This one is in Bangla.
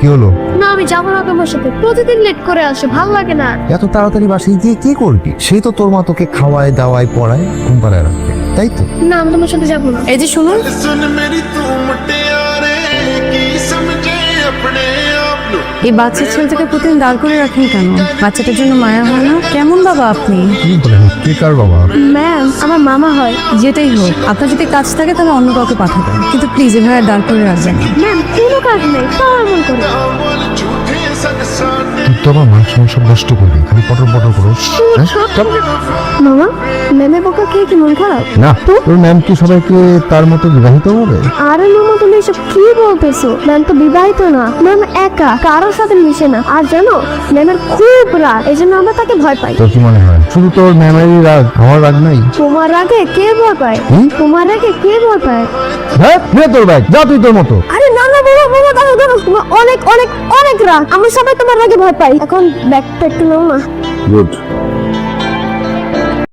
কি হলো? না আমি যাবো না তোমার সাথে, প্রতিদিন লেট করে আসে, ভালো লাগে না। এত তাড়াতাড়ি বাসায় গিয়ে কি করবি? সেই তো তোর মা তোকে খাওয়ায় দাওয়ায় পড়ায় ঘুম পাড়ায় রাখবে, তাই তো? না আমি তোমার সাথে যাবো না। এই যে শুনুন, सुन मेरी तू मुटियारे की समझे अपने आप नु এই বাচ্চা ছেলেটাকে প্রতিদিন দাঁড় করে রাখেন কেন? বাচ্চাটার জন্য মায়া হয় না? কেমন বাবা আপনি? কি বলেন? কে কার বাবা? ম্যাম আমার মামা হয়। যেটাই হোক, আপনার যদি কাজ থাকে তাহলে অন্য কাউকে পাঠাবেন, কিন্তু প্লিজ এভাবে আর দাঁড় করে রাখবেন না। ম্যাম কোনো কাজ নেই, তাও এমন করে। बोल झूठे सग साटे তুই তো আমার মান সম্মান সব নষ্ট করবি, খালি পটর পটর করো। মামা ম্যামের বোকা খেয়ে কি মন খারাপ? না, তোর ম্যাম কি সবাইকে তার মতো বিবাহিত হবে? আরে মামা তুমি এসব কি বলতেছো? ম্যাম তো বিবাহিত না, ম্যাম একা, কারোর সাথে মিশে না। আর জানো ম্যামের খুব রাগ, এই জন্য আমরা তাকে ভয় পাই। তোর কি মনে হয় শুধু তোর ম্যামেরই রাগ, আমার রাগ নাই? তোমার আগে কে ভয় পায়? তোমার আগে কে ভয় পায়? হ্যাঁ নে তোর ব্যাগ, যা তুই তোর মতো। আরে না না বাবা বাবা দাঁড়াও দাঁড়াও, তোমার অনেক অনেক অনেক রাগ, আমরা সবাই তোমার আগে ভয় পাই। এখন ব্যাগটা একটু নাও না। গুড।